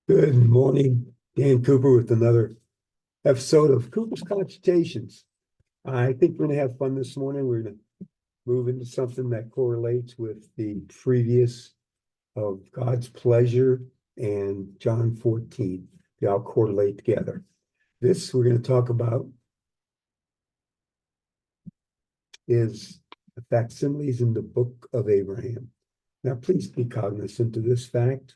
Good morning, Dan Cooper with another episode of Cooper's Consultations. I think we're going to have fun this morning. We're going to move into something that correlates with the previous of God's pleasure and John 14. They all correlate together. This we're going to talk about is the facsimiles in the book of Abraham. Now, please be cognizant of this fact.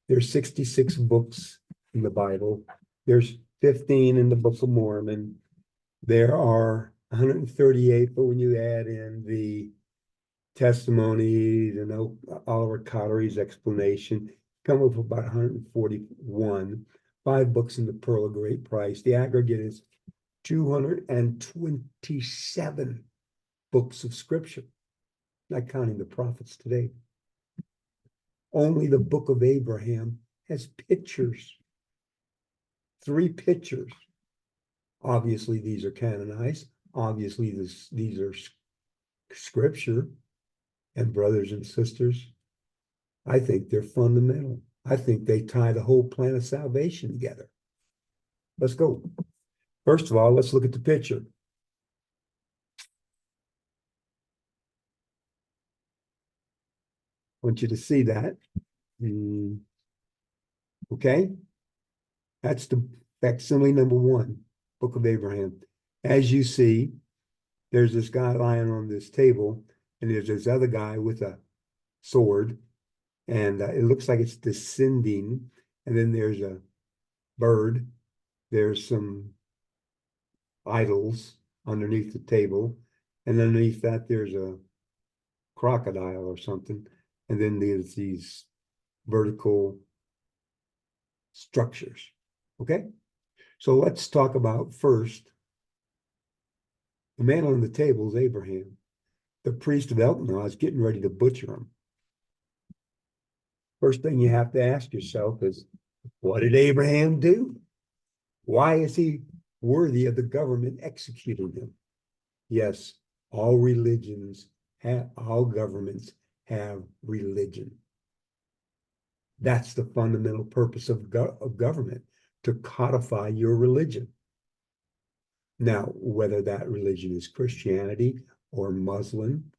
There's 66 books in the Bible. There's 15 in the Book of Mormon. There are 138, but when you add in the testimonies and Oliver Cottery's explanation, come up with about 141. 5 books in the Pearl of Great Price. The aggregate is 227 books of Scripture, not counting the prophets today. Only the book of Abraham has pictures. 3 pictures. Obviously, these are canonized. Obviously, these are Scripture. And brothers and sisters, I think they're fundamental. I think they tie the whole plan of salvation together. Let's go. First of all, let's look at the picture. I want you to see that. Okay? That's the facsimile number 1, Book of Abraham. As you see, there's this guy lying on this table, and there's this other guy with a sword, and it looks like it's descending. And then there's a bird. There's some idols underneath the table, and underneath that there's a crocodile or something. And then there's these vertical structures. Okay? So let's talk about first, the man on the table is Abraham. The priest of Elkanah is getting ready to butcher him. First thing you have to ask yourself is, what did Abraham do? Why is he worthy of the government executing him? Yes, all governments have religion. That's the fundamental purpose of government, to codify your religion. Now, whether that religion is Christianity or Muslim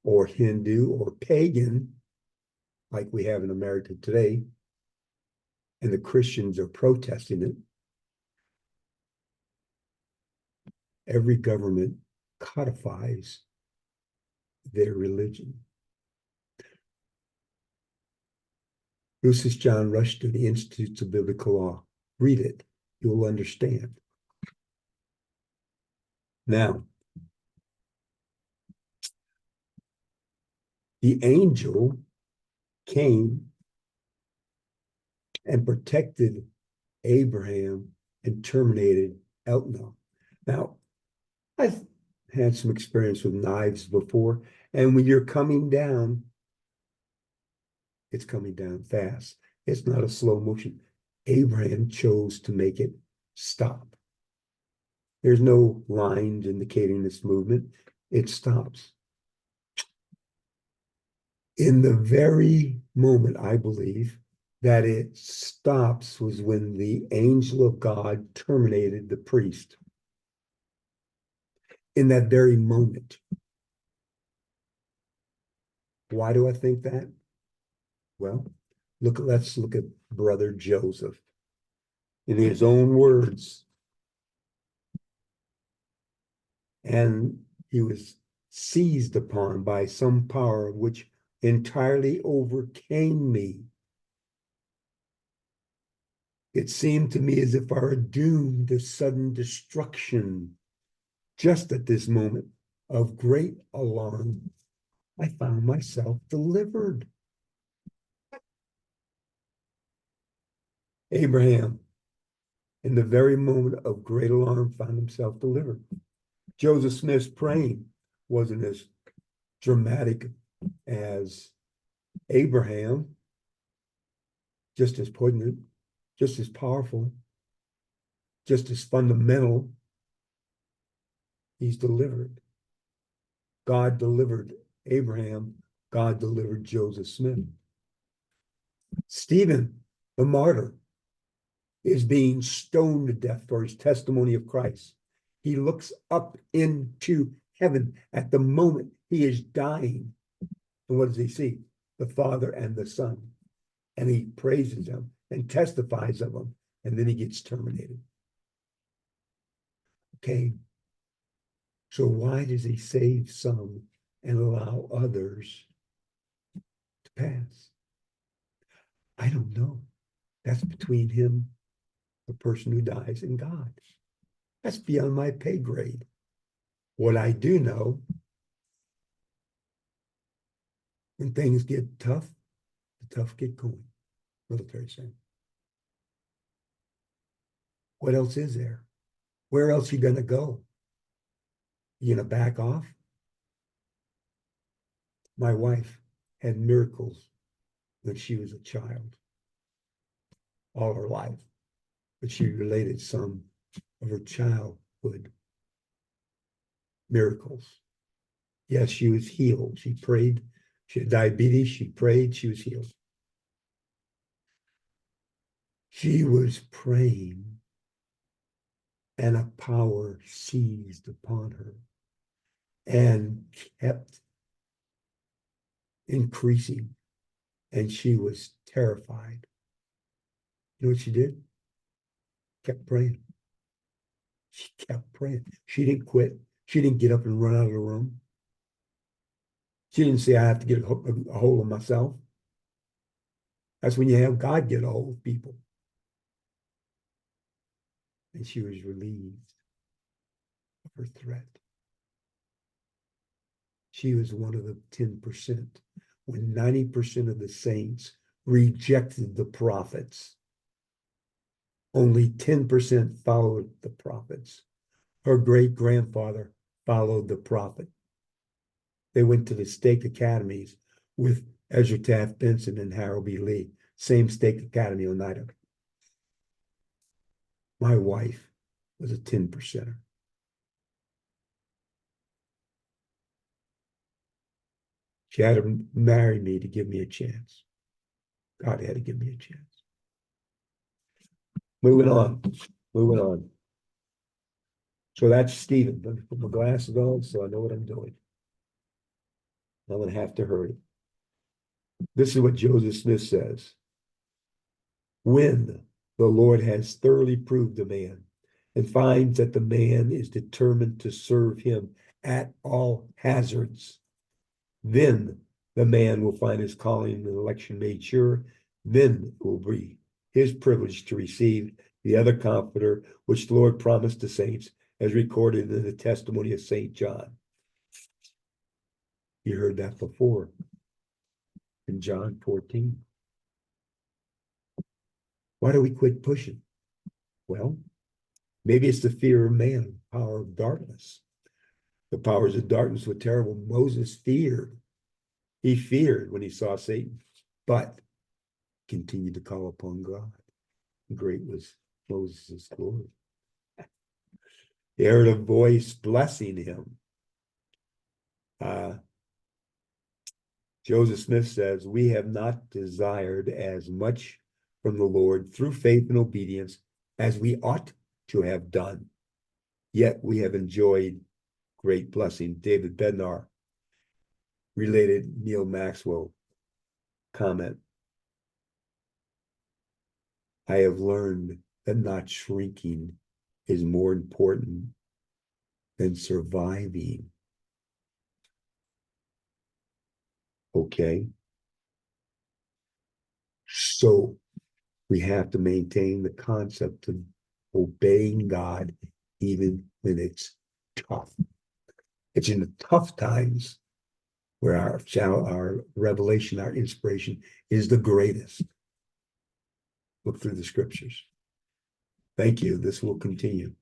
or Hindu or pagan, like we have in America today, and the Christians are protesting it, every government codifies their religion. Lucis John Rushton, The Institutes of Biblical Law. Read it. You'll understand. Now, the angel came and protected Abraham and terminated Elkanah. Now, I've had some experience with knives before, and when you're coming down, it's coming down fast. It's not a slow motion. Abraham chose to make it stop. There's no lines indicating this movement. It stops. In the very moment, I believe, that it stops was when the angel of God terminated the priest. In that very moment. Why do I think that? Well, let's look at brother Joseph. In his own words, and he was seized upon by some power which entirely overcame me. It seemed to me as if I were doomed to sudden destruction. Just at this moment of great alarm, I found myself delivered. Abraham, in the very moment of great alarm, found himself delivered. Joseph Smith's praying wasn't as dramatic as Abraham, just as poignant, just as powerful, just as fundamental. He's delivered. God delivered Abraham. God delivered Joseph Smith. Stephen The martyr is being stoned to death for his testimony of Christ. He looks up into heaven at the moment he is dying. And what does he see? The Father and the Son. And he praises them and testifies of them. And then he gets terminated. Okay. So why does he save some and allow others to pass? I don't know. That's between him, the person who dies, and God. That's beyond my pay grade. What I do know, when things get tough, the tough get going. Military saying. What else is there? Where else are you going to go? You going to back off? My wife had miracles when she was a child, all her life, but she related some of her childhood miracles. Yes, she was healed. She prayed. She had diabetes. She prayed. She was healed. She was praying, and a power seized upon her and kept increasing, and she was terrified. You know what she did? Kept praying. She kept praying. She didn't quit. She didn't get up and run out of the room. She didn't say, I have to get a hold of myself. That's when you have God get a hold of people. And she was relieved of her threat. She was one of the 10%. When 90% of the saints rejected the prophets, only 10% followed the prophets. Her great-grandfather followed the prophet. They went to the stake academies with Ezra Taft Benson and Harold B. Lee. Same stake academy on Oneida. My wife was a 10%er. She had to marry me to give me a chance. God had to give me a chance. Moving on. So that's Stephen. Let me put my glasses on so I know what I'm doing. I'm going to have to hurry. This is what Joseph Smith says. When the Lord has thoroughly proved a man and finds that the man is determined to serve him at all hazards, then the man will find his calling and election made sure. Then it will be his privilege to receive the other comforter which the Lord promised the saints, as recorded in the testimony of St. John. You heard that before in John 14. Why do we quit pushing? Well, maybe it's the fear of man, power of darkness. The powers of darkness were terrible. Moses feared. He feared when he saw Satan, but continued to call upon God. Great was Moses' glory. He heard a voice blessing him. Joseph Smith says, we have not desired as much from the Lord through faith and obedience as we ought to have done. Yet we have enjoyed great blessing. David Bednar related Neil Maxwell comment. I have learned that not shrinking is more important than surviving. Okay. So we have to maintain the concept of obeying God even when it's tough. It's in the tough times where our revelation, our inspiration is the greatest. Look through the scriptures. Thank you. This will continue.